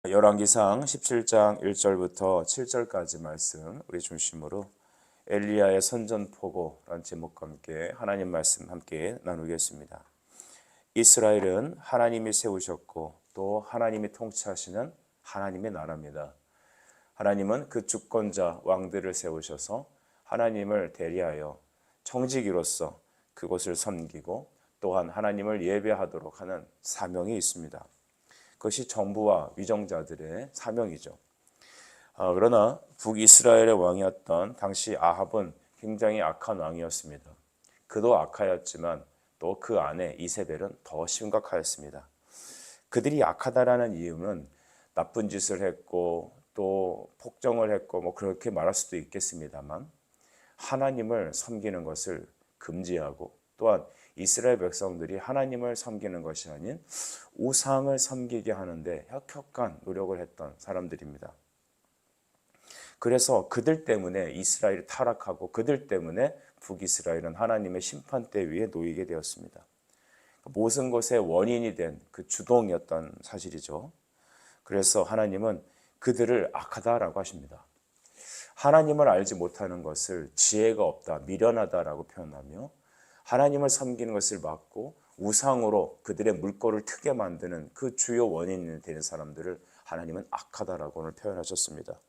열왕기상 17장 1절부터 7절까지 말씀 우리 중심으로 엘리야의 선전포고라는 제목과 함께 하나님 말씀 함께 나누겠습니다. 이스라엘은 하나님이 세우셨고 또 하나님이 통치하시는 하나님의 나라입니다. 하나님은 그 주권자 왕들을 세우셔서 하나님을 대리하여 청지기로서 그곳을 섬기고 또한 하나님을 예배하도록 하는 사명이 있습니다. 그것이 정부와 위정자들의 사명이죠. 그러나 북이스라엘의 왕이었던 당시 아합은 굉장히 악한 왕이었습니다. 그도 악하였지만 또 그 아내 이세벨은 더 심각하였습니다. 그들이 악하다라는 이유는 나쁜 짓을 했고 또 폭정을 했고 그렇게 말할 수도 있겠습니다만 하나님을 섬기는 것을 금지하고 또한 이스라엘 백성들이 하나님을 섬기는 것이 아닌 우상을 섬기게 하는데 혁혁한 노력을 했던 사람들입니다. 그래서 그들 때문에 이스라엘이 타락하고 그들 때문에 북이스라엘은 하나님의 심판대 위에 놓이게 되었습니다. 모든 것의 원인이 된 그 주동이었던 사실이죠. 그래서 하나님은 그들을 악하다라고 하십니다. 하나님을 알지 못하는 것을 지혜가 없다, 미련하다라고 표현하며 하나님을 섬기는 것을 막고 우상으로 그들의 물꼬를 트게 만드는 그 주요 원인이 되는 사람들을 하나님은 악하다라고 오늘 표현하셨습니다.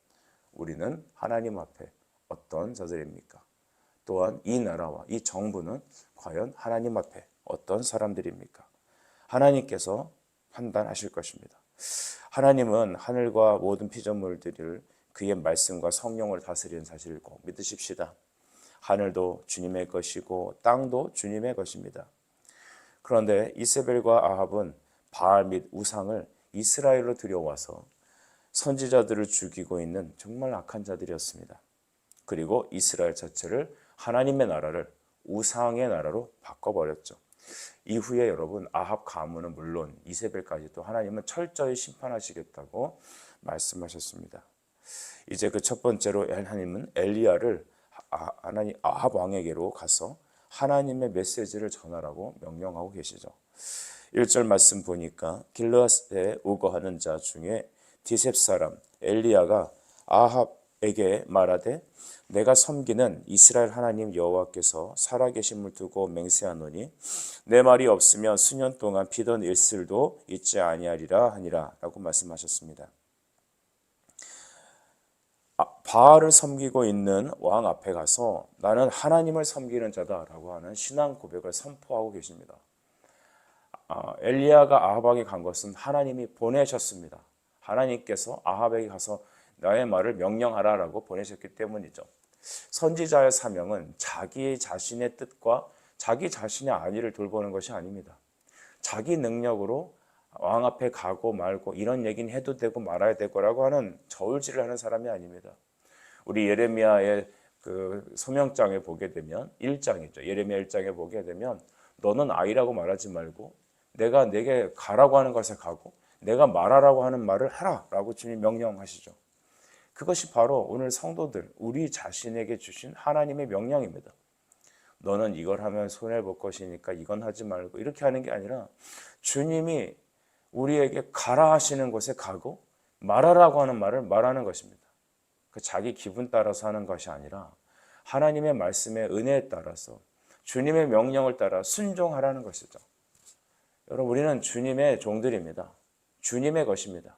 우리는 하나님 앞에 어떤 자들입니까? 또한 이 나라와 이 정부는 과연 하나님 앞에 어떤 사람들입니까? 하나님께서 판단하실 것입니다. 하나님은 하늘과 모든 피조물들을 그의 말씀과 성령을 다스리는 사실을 꼭 믿으십시다. 하늘도 주님의 것이고 땅도 주님의 것입니다. 그런데 이세벨과 아합은 바알 및 우상을 이스라엘로 들여와서 선지자들을 죽이고 있는 정말 악한 자들이었습니다. 그리고 이스라엘 자체를 하나님의 나라를 우상의 나라로 바꿔버렸죠. 이후에 여러분 아합 가문은 물론 이세벨까지도 하나님은 철저히 심판하시겠다고 말씀하셨습니다. 이제 그 첫 번째로 하나님은 엘리야를 하나님 아합 왕에게로 가서 하나님의 메시지를 전하라고 명령하고 계시죠. 1절 말씀 보니까 길르앗에 우거하는 자 중에 디셉 사람 엘리야가 아합에게 말하되 내가 섬기는 이스라엘 하나님 여호와께서 살아계심을 두고 맹세하노니 내 말이 없으면 수년 동안 비던 일슬도 있지 아니하리라 하니라 라고 말씀하셨습니다. 바알을 섬기고 있는 왕 앞에 가서 나는 하나님을 섬기는 자다라고 하는 신앙 고백을 선포하고 계십니다. 엘리야가 아합에게 간 것은 하나님이 보내셨습니다. 하나님께서 아합에게 가서 나의 말을 명령하라라고 보내셨기 때문이죠. 선지자의 사명은 자기 자신의 뜻과 자기 자신의 안위를 돌보는 것이 아닙니다. 자기 능력으로 왕 앞에 가고 말고 이런 얘기는 해도 되고 말아야 되고라고 하는 저울질을 하는 사람이 아닙니다. 우리 예레미야의 그 소명장에 보게 되면 1장이죠. 예레미야 1장에 보게 되면 너는 아이라고 말하지 말고 내가 내게 가라고 하는 것에 가고 내가 말하라고 하는 말을 해라라고 주님 명령하시죠. 그것이 바로 오늘 성도들 우리 자신에게 주신 하나님의 명령입니다. 너는 이걸 하면 손해볼 것이니까 이건 하지 말고 이렇게 하는 게 아니라 주님이 우리에게 가라 하시는 곳에 가고 말하라고 하는 말을 말하는 것입니다. 그 자기 기분 따라서 하는 것이 아니라 하나님의 말씀의 은혜에 따라서 주님의 명령을 따라 순종하라는 것이죠. 여러분 우리는 주님의 종들입니다. 주님의 것입니다.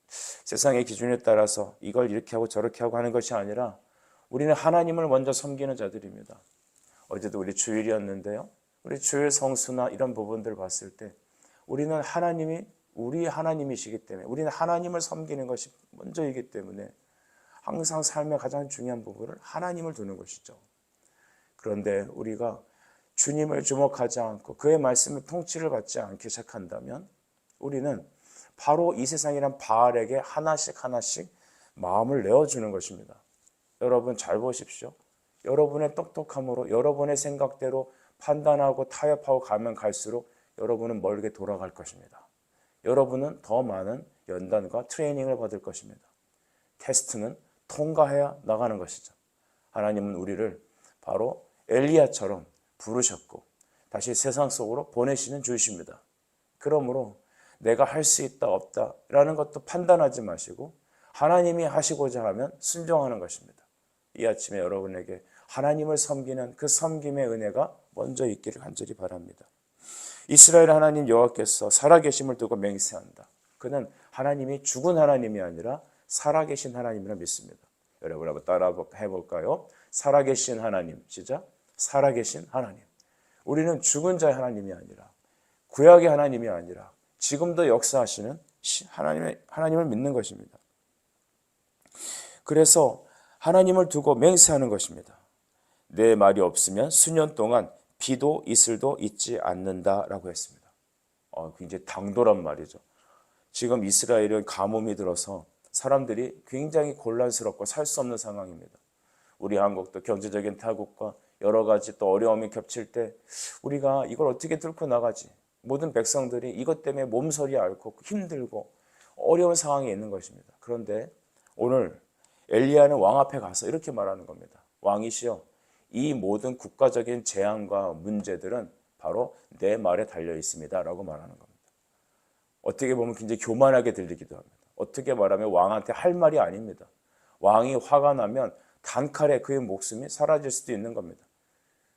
세상의 기준에 따라서 이걸 이렇게 하고 저렇게 하고 하는 것이 아니라 우리는 하나님을 먼저 섬기는 자들입니다. 어제도 우리 주일이었는데요. 우리 주일 성수나 이런 부분들을 봤을 때 우리는 하나님이 우리 하나님이시기 때문에 우리는 하나님을 섬기는 것이 먼저이기 때문에 항상 삶의 가장 중요한 부분을 하나님을 두는 것이죠. 그런데 우리가 주님을 주목하지 않고 그의 말씀을 통치를 받지 않기 시작한다면 우리는 바로 이 세상이란 바알에게 하나씩 하나씩 마음을 내어주는 것입니다. 여러분 잘 보십시오. 여러분의 똑똑함으로 여러분의 생각대로 판단하고 타협하고 가면 갈수록 여러분은 멀게 돌아갈 것입니다. 여러분은 더 많은 연단과 트레이닝을 받을 것입니다. 테스트는 통과해야 나가는 것이죠. 하나님은 우리를 바로 엘리야처럼 부르셨고 다시 세상 속으로 보내시는 주이십니다. 그러므로 내가 할 수 있다 없다라는 것도 판단하지 마시고 하나님이 하시고자 하면 순종하는 것입니다. 이 아침에 여러분에게 하나님을 섬기는 그 섬김의 은혜가 먼저 있기를 간절히 바랍니다. 이스라엘 하나님 여호와께서 살아계심을 두고 맹세한다. 그는 하나님이 죽은 하나님이 아니라 살아계신 하나님이라 믿습니다. 여러분 한번 따라 해볼까요? 살아계신 하나님, 시작. 살아계신 하나님. 우리는 죽은 자의 하나님이 아니라 구약의 하나님이 아니라 지금도 역사하시는 하나님을 믿는 것입니다. 그래서 하나님을 두고 맹세하는 것입니다. 내 말이 없으면 수년 동안 비도 이슬도 있지 않는다라고 했습니다. 굉장히 당돌한 말이죠. 지금 이스라엘은 가뭄이 들어서 사람들이 굉장히 곤란스럽고 살 수 없는 상황입니다. 우리 한국도 경제적인 타국과 여러 가지 또 어려움이 겹칠 때 우리가 이걸 어떻게 뚫고 나가지? 모든 백성들이 이것 때문에 몸서리 앓고 힘들고 어려운 상황에 있는 것입니다. 그런데 오늘 엘리야는 왕 앞에 가서 이렇게 말하는 겁니다. 왕이시여, 이 모든 국가적인 재앙과 문제들은 바로 내 말에 달려 있습니다 라고 말하는 겁니다. 어떻게 보면 굉장히 교만하게 들리기도 합니다. 어떻게 말하면 왕한테 할 말이 아닙니다. 왕이 화가 나면 단칼에 그의 목숨이 사라질 수도 있는 겁니다.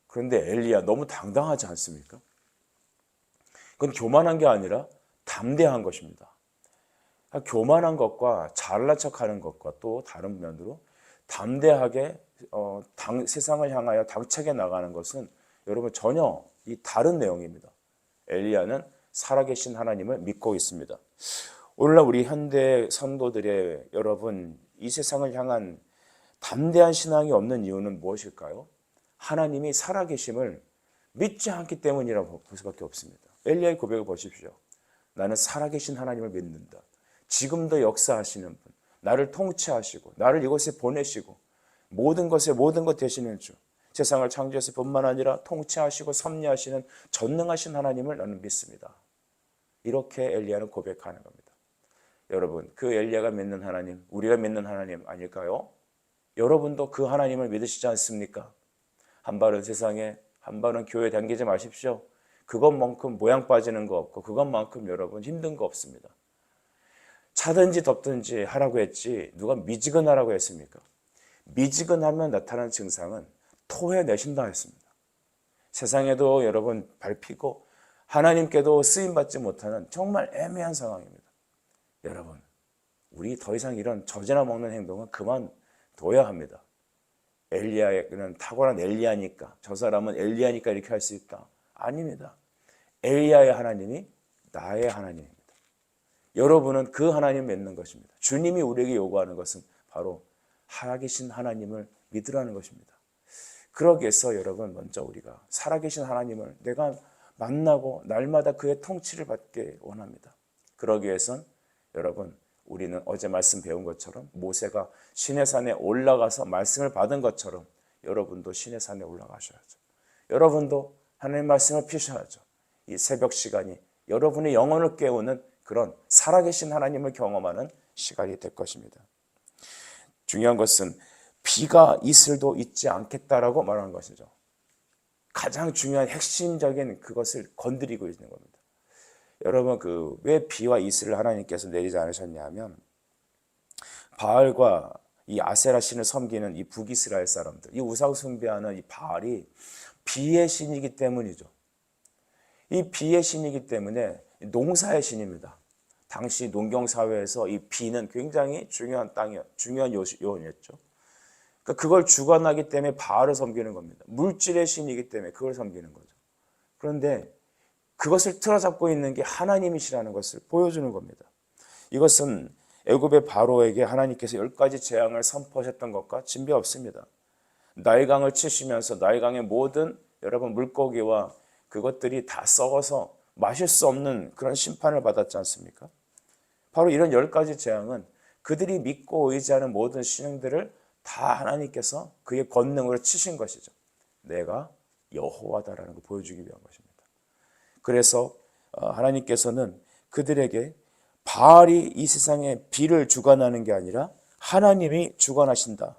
그런데 엘리야 너무 당당하지 않습니까? 그건 교만한 게 아니라 담대한 것입니다. 교만한 것과 잘난 척하는 것과 또 다른 면으로 담대하게 세상을 향하여 당차게 나가는 것은 여러분 전혀 이 다른 내용입니다. 엘리야는 살아계신 하나님을 믿고 있습니다. 오늘날 우리 현대 성도들의 여러분 이 세상을 향한 담대한 신앙이 없는 이유는 무엇일까요? 하나님이 살아계심을 믿지 않기 때문이라고 볼 수밖에 없습니다. 엘리야의 고백을 보십시오. 나는 살아계신 하나님을 믿는다. 지금도 역사하시는 분, 나를 통치하시고 나를 이곳에 보내시고 모든 것에 모든 것 되시는 주, 세상을 창조했을 뿐만 아니라 통치하시고 섭리하시는 전능하신 하나님을 나는 믿습니다. 이렇게 엘리야는 고백하는 겁니다. 여러분, 그 엘리야가 믿는 하나님, 우리가 믿는 하나님 아닐까요? 여러분도 그 하나님을 믿으시지 않습니까? 한 발은 세상에, 한 발은 교회에 당기지 마십시오. 그것만큼 모양 빠지는 거 없고 그것만큼 여러분 힘든 거 없습니다. 차든지 덥든지 하라고 했지 누가 미지근하라고 했습니까? 미지근하면 나타나는 증상은 토해내신다 했습니다. 세상에도 여러분 밟히고 하나님께도 쓰임받지 못하는 정말 애매한 상황입니다. 여러분, 우리 더 이상 이런 젖이나 먹는 행동은 그만둬야 합니다. 엘리야는 탁월한 엘리야니까, 저 사람은 엘리야니까 이렇게 할 수 있다. 아닙니다. 엘리야의 하나님이 나의 하나님입니다. 여러분은 그 하나님을 믿는 것입니다. 주님이 우리에게 요구하는 것은 바로 살아계신 하나님을 믿으라는 것입니다. 그러기 위해서 여러분 먼저 우리가 살아계신 하나님을 내가 만나고 날마다 그의 통치를 받게 원합니다. 그러기 위해선 여러분 우리는 어제 말씀 배운 것처럼 모세가 시내산에 올라가서 말씀을 받은 것처럼 여러분도 시내산에 올라가셔야죠. 여러분도 하나님의 말씀을 피셔야죠. 이 새벽 시간이 여러분의 영혼을 깨우는 그런 살아계신 하나님을 경험하는 시간이 될 것입니다. 중요한 것은 비가 이슬도 있지 않겠다라고 말하는 것이죠. 가장 중요한 핵심적인 그것을 건드리고 있는 겁니다. 여러분 왜 비와 이슬을 하나님께서 내리지 않으셨냐면 바알과 이 아세라 신을 섬기는 이 북이스라엘 사람들, 이 우상 숭배하는 이 바알이 비의 신이기 때문이죠. 이 비의 신이기 때문에 농사의 신입니다. 당시 농경 사회에서 이 비는 굉장히 중요한 요원이었죠. 그걸 주관하기 때문에 바알을 섬기는 겁니다. 물질의 신이기 때문에 그걸 섬기는 거죠. 그런데 그것을 틀어잡고 있는 게 하나님이시라는 것을 보여주는 겁니다. 이것은 애굽의 바로에게 하나님께서 10가지 재앙을 선포하셨던 것과 진배 없습니다. 나일강을 치시면서 나일강의 모든 여러분 물고기와 그것들이 다 썩어서 마실 수 없는 그런 심판을 받았지 않습니까? 바로 이런 10가지 재앙은 그들이 믿고 의지하는 모든 신앙들을 다 하나님께서 그의 권능으로 치신 것이죠. 내가 여호와다라는 걸 보여주기 위한 것입니다. 그래서 하나님께서는 그들에게 바알이 이 세상에 비를 주관하는 게 아니라 하나님이 주관하신다.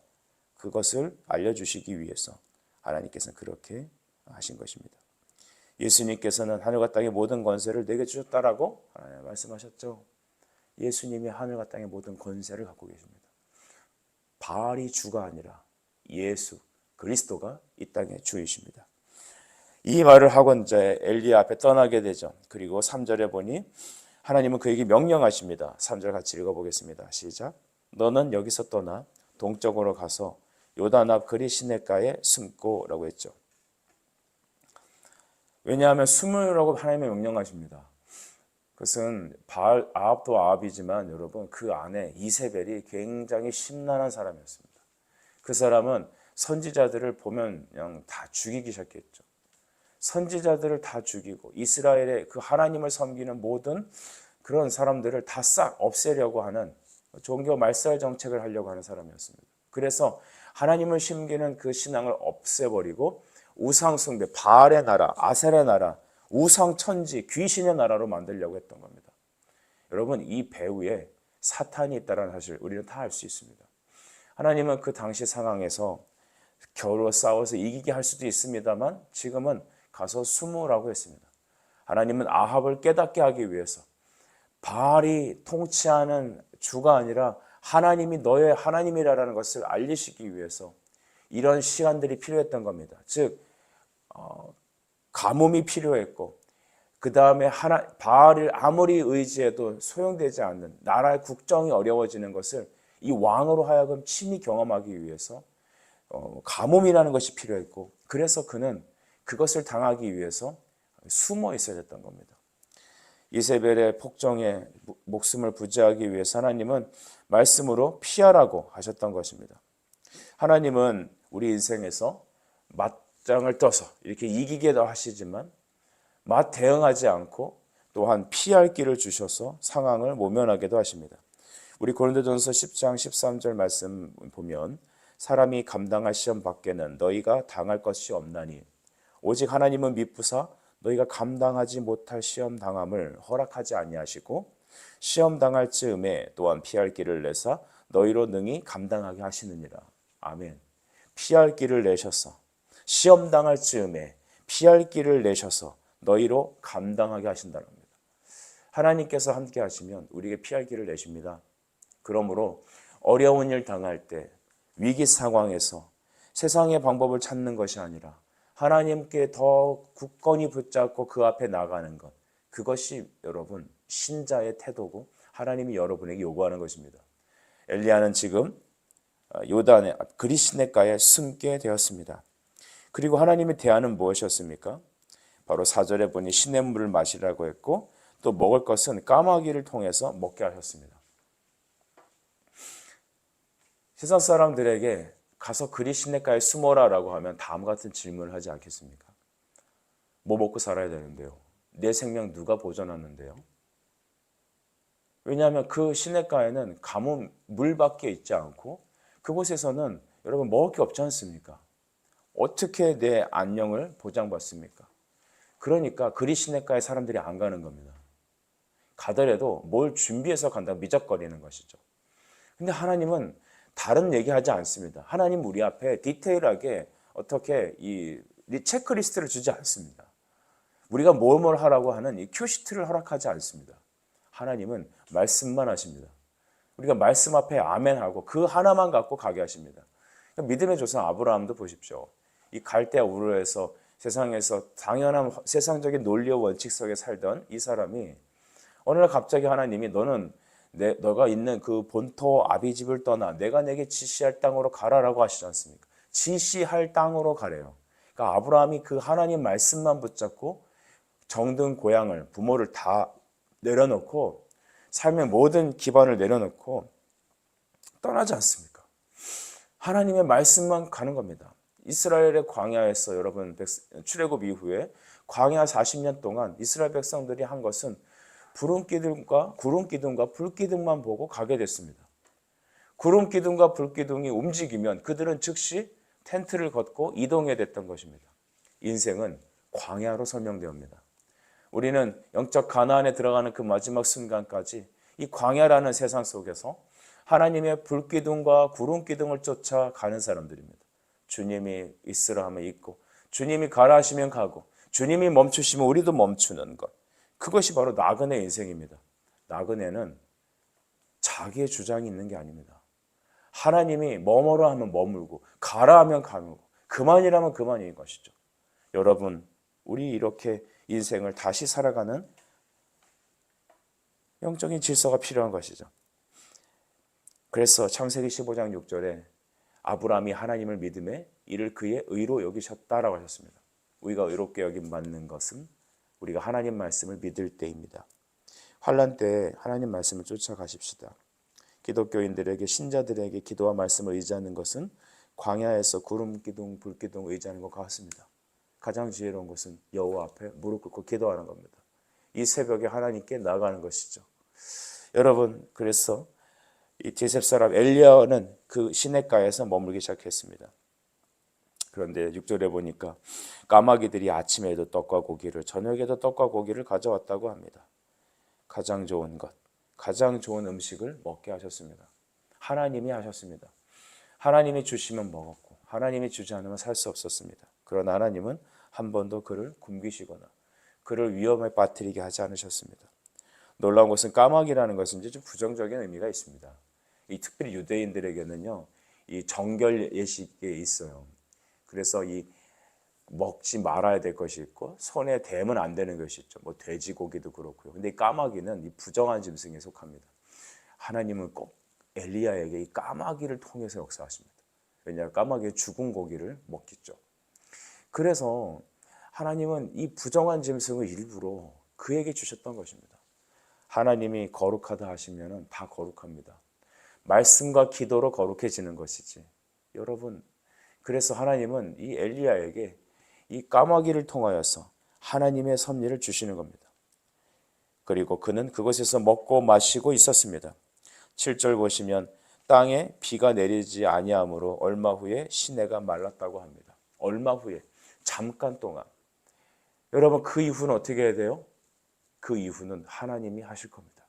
그것을 알려주시기 위해서 하나님께서는 그렇게 하신 것입니다. 예수님께서는 하늘과 땅의 모든 권세를 내게 주셨다라고 말씀하셨죠. 예수님이 하늘과 땅의 모든 권세를 갖고 계십니다. 바알이 주가 아니라 예수 그리스도가 이 땅의 주이십니다. 이 말을 하고 이제 엘리야 앞에 떠나게 되죠. 그리고 3절에 보니 하나님은 그에게 명령하십니다. 3절 같이 읽어보겠습니다. 시작. 너는 여기서 떠나 동쪽으로 가서 요단 앞 그리 시냇가에 숨고라고 했죠. 왜냐하면 숨으라고 하나님이 명령하십니다. 그것은 바알, 아합도 아합이지만 여러분 그 안에 이세벨이 굉장히 심란한 사람이었습니다. 그 사람은 선지자들을 보면 그냥 다 죽이기 시작했죠. 선지자들을 다 죽이고 이스라엘의 그 하나님을 섬기는 모든 그런 사람들을 다 싹 없애려고 하는 종교 말살 정책을 하려고 하는 사람이었습니다. 그래서 하나님을 섬기는 그 신앙을 없애버리고 우상 숭배, 바알의 나라, 아셀의 나라, 우상 천지, 귀신의 나라로 만들려고 했던 겁니다. 여러분 이 배후에 사탄이 있다는 사실 우리는 다 알 수 있습니다. 하나님은 그 당시 상황에서 겨루 싸워서 이기게 할 수도 있습니다만 지금은 가서 숨으라고 했습니다. 하나님은 아합을 깨닫게 하기 위해서 바알이 통치하는 주가 아니라 하나님이 너의 하나님이라는 것을 알리시기 위해서 이런 시간들이 필요했던 겁니다. 즉 가뭄이 필요했고 그 다음에 바알을 아무리 의지해도 소용되지 않는 나라의 국정이 어려워지는 것을 이 왕으로 하여금 친히 경험하기 위해서 가뭄이라는 것이 필요했고 그래서 그는 그것을 당하기 위해서 숨어 있어야 했던 겁니다. 이세벨의 폭정에 목숨을 부지하기 위해서 하나님은 말씀으로 피하라고 하셨던 것입니다. 하나님은 우리 인생에서 맞짱을 떠서 이렇게 이기게도 하시지만 맞대응하지 않고 또한 피할 길을 주셔서 상황을 모면하게도 하십니다. 우리 고린도전서 10장 13절 말씀 보면 사람이 감당할 시험 밖에는 너희가 당할 것이 없나니 오직 하나님은 미쁘사 너희가 감당하지 못할 시험 당함을 허락하지 아니하시고 시험 당할 즈음에 또한 피할 길을 내사 너희로 능히 감당하게 하시느니라. 아멘. 피할 길을 내셔서 시험 당할 즈음에 피할 길을 내셔서 너희로 감당하게 하신다는 겁니다. 하나님께서 함께 하시면 우리에게 피할 길을 내십니다. 그러므로 어려운 일 당할 때 위기 상황에서 세상의 방법을 찾는 것이 아니라 하나님께 더 굳건히 붙잡고 그 앞에 나가는 것, 그것이 여러분 신자의 태도고 하나님이 여러분에게 요구하는 것입니다. 엘리야는 지금 요단의 그리 시냇가에 숨게 되었습니다. 그리고 하나님의 대안은 무엇이었습니까? 바로 4절에 보니 시냇물을 마시라고 했고 또 먹을 것은 까마귀를 통해서 먹게 하셨습니다. 세상 사람들에게 가서 그리 시냇가에 숨어라라고 하면 다음 같은 질문을 하지 않겠습니까? 뭐 먹고 살아야 되는데요? 내 생명 누가 보존하는데요? 왜냐하면 그 시냇가에는 가뭄 물밖에 있지 않고 그곳에서는 여러분 먹을 게 없지 않습니까? 어떻게 내 안녕을 보장받습니까? 그러니까 그리 시냇가에 사람들이 안 가는 겁니다. 가더라도 뭘 준비해서 간다고 미적거리는 것이죠. 근데 하나님은 다른 얘기하지 않습니다. 하나님 우리 앞에 디테일하게 어떻게 이 체크리스트를 주지 않습니다. 우리가 뭘 하라고 하는 이 큐시트를 허락하지 않습니다. 하나님은 말씀만 하십니다. 우리가 말씀 앞에 아멘하고 그 하나만 갖고 가게 하십니다. 믿음의 조상 아브라함도 보십시오. 이 갈대아 우르에서 세상에서 당연한 세상적인 논리와 원칙 속에 살던 이 사람이 어느 날 갑자기 하나님이 너는 너가 있는 그 본토 아비집을 떠나 내가 내게 지시할 땅으로 가라라고 하시지 않습니까? 지시할 땅으로 가래요. 그러니까 아브라함이 그 하나님 말씀만 붙잡고 정든 고향을 부모를 다 내려놓고 삶의 모든 기반을 내려놓고 떠나지 않습니까? 하나님의 말씀만 가는 겁니다. 이스라엘의 광야에서 여러분 출애굽 이후에 광야 40년 동안 이스라엘 백성들이 한 것은 구름 기둥과 불 기둥만 보고 가게 됐습니다. 구름 기둥과 불 기둥이 움직이면 그들은 즉시 텐트를 걷고 이동해야 됐던 것입니다. 인생은 광야로 설명되옵니다. 우리는 영적 가나안에 들어가는 그 마지막 순간까지 이 광야라는 세상 속에서 하나님의 불 기둥과 구름 기둥을 쫓아가는 사람들입니다. 주님이 있으라 하면 있고 주님이 가라 하시면 가고 주님이 멈추시면 우리도 멈추는 것. 그것이 바로 나그네 인생입니다. 나그네는 자기의 주장이 있는 게 아닙니다. 하나님이 머무라 하면 머물고 가라 하면 가고 그만이라면 그만인 것이죠. 여러분, 우리 이렇게 인생을 다시 살아가는 영적인 질서가 필요한 것이죠. 그래서 창세기 15장 6절에 아브라함이 하나님을 믿음에 이를 그의 의로 여기셨다라고 하셨습니다. 우리가 의롭게 여김 받는 것은 우리가 하나님 말씀을 믿을 때입니다. 환난 때에 하나님 말씀을 쫓아가십시다. 기독교인들에게, 신자들에게 기도와 말씀을 의지하는 것은 광야에서 구름 기둥, 불 기둥 의지하는 것 같습니다. 가장 지혜로운 것은 여호와 앞에 무릎 꿇고 기도하는 겁니다. 이 새벽에 하나님께 나아가는 것이죠. 여러분, 그래서 이 디셉 사람 엘리야는 그 시냇가에서 머물기 시작했습니다. 그런데 6절에 보니까 까마귀들이 아침에도 떡과 고기를, 저녁에도 떡과 고기를 가져왔다고 합니다. 가장 좋은 것, 가장 좋은 음식을 먹게 하셨습니다. 하나님이 하셨습니다. 하나님이 주시면 먹었고 하나님이 주지 않으면 살 수 없었습니다. 그러나 하나님은 한 번도 그를 굶기시거나 그를 위험에 빠뜨리게 하지 않으셨습니다. 놀라운 것은 까마귀라는 것은 이제 좀 부정적인 의미가 있습니다. 이 특별히 유대인들에게는요, 이 정결 예식에 있어요. 그래서 이 먹지 말아야 될 것이 있고 손에 대면 안 되는 것이 있죠. 뭐 돼지고기도 그렇고요. 근데 이 까마귀는 이 부정한 짐승에 속합니다. 하나님은 꼭 엘리야에게 이 까마귀를 통해서 역사하십니다. 왜냐하면 까마귀의 죽은 고기를 먹겠죠. 그래서 하나님은 이 부정한 짐승을 일부러 그에게 주셨던 것입니다. 하나님이 거룩하다 하시면 다 거룩합니다. 말씀과 기도로 거룩해지는 것이지. 여러분, 그래서 하나님은 이 엘리야에게 이 까마귀를 통하여서 하나님의 섭리를 주시는 겁니다. 그리고 그는 그곳에서 먹고 마시고 있었습니다. 7절 보시면 땅에 비가 내리지 아니하므로 얼마 후에 시내가 말랐다고 합니다. 얼마 후에, 잠깐 동안. 여러분, 그 이후는 어떻게 해야 돼요? 그 이후는 하나님이 하실 겁니다.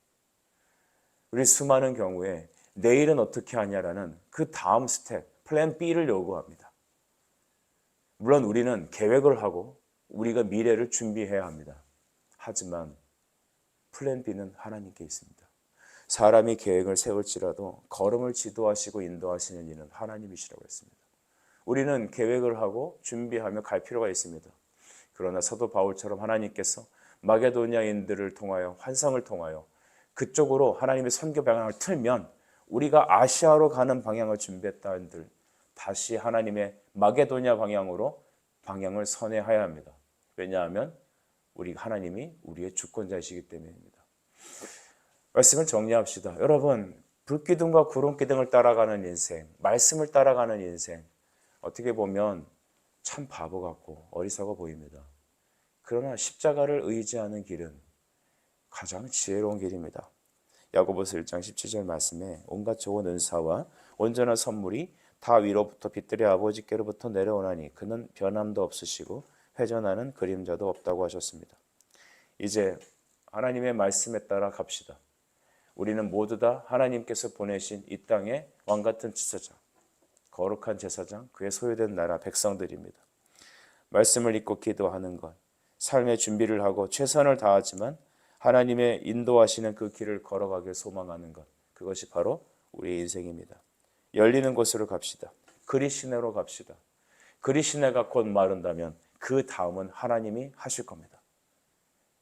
우리 수많은 경우에 내일은 어떻게 하냐라는 그 다음 스텝, 플랜 B를 요구합니다. 물론 우리는 계획을 하고 우리가 미래를 준비해야 합니다. 하지만 플랜 B는 하나님께 있습니다. 사람이 계획을 세울지라도 걸음을 지도하시고 인도하시는 이는 하나님이시라고 했습니다. 우리는 계획을 하고 준비하며 갈 필요가 있습니다. 그러나 사도 바울처럼 하나님께서 마게도냐인들을 통하여, 환상을 통하여 그쪽으로 하나님의 선교 방향을 틀면 우리가 아시아로 가는 방향을 준비했다 한들 다시 하나님의 마게도냐 방향으로 방향을 선회해야 합니다. 왜냐하면 우리 하나님이 우리의 주권자이시기 때문입니다. 말씀을 정리합시다. 여러분, 불기둥과 구름기둥을 따라가는 인생, 말씀을 따라가는 인생, 어떻게 보면 참 바보 같고 어리석어 보입니다. 그러나 십자가를 의지하는 길은 가장 지혜로운 길입니다. 야고보서 1장 17절 말씀에 온갖 좋은 은사와 온전한 선물이 다 위로부터 빛들의 아버지께로부터 내려오나니 그는 변함도 없으시고 회전하는 그림자도 없다고 하셨습니다. 이제 하나님의 말씀에 따라 갑시다. 우리는 모두 다 하나님께서 보내신 이 땅의 왕같은 지사장, 거룩한 제사장, 그의 소유된 나라 백성들입니다. 말씀을 읽고 기도하는 것, 삶의 준비를 하고 최선을 다하지만 하나님의 인도하시는 그 길을 걸어가길 소망하는 것, 그것이 바로 우리의 인생입니다. 열리는 곳으로 갑시다. 그리 시내로 갑시다. 그리 시내가 곧 마른다면 그 다음은 하나님이 하실 겁니다.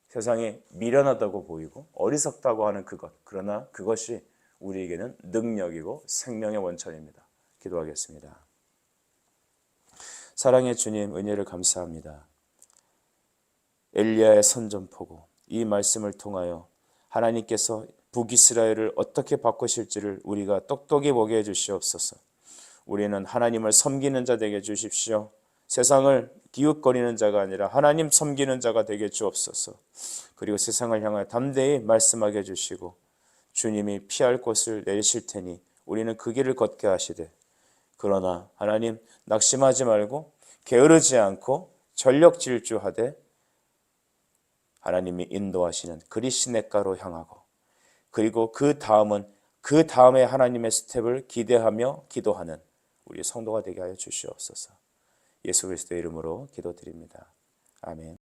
세상에 미련하다고 보이고 어리석다고 하는 그것, 그러나 그것이 우리에게는 능력이고 생명의 원천입니다. 기도하겠습니다. 사랑의 주님, 은혜를 감사합니다. 엘리야의 선전포고 이 말씀을 통하여 하나님께서 북이스라엘을 어떻게 바꾸실지를 우리가 똑똑히 보게 해주시옵소서. 우리는 하나님을 섬기는 자 되게 해주십시오. 세상을 기웃거리는 자가 아니라 하나님 섬기는 자가 되게 주옵소서. 그리고 세상을 향하여 담대히 말씀하게 해주시고 주님이 피할 곳을 내리실 테니 우리는 그 길을 걷게 하시되, 그러나 하나님 낙심하지 말고 게으르지 않고 전력 질주하되 하나님이 인도하시는 그리 시냇가로 향하고, 그리고 그 다음에 하나님의 스텝을 기대하며 기도하는 우리 성도가 되게 하여 주시옵소서. 예수 그리스도의 이름으로 기도드립니다. 아멘.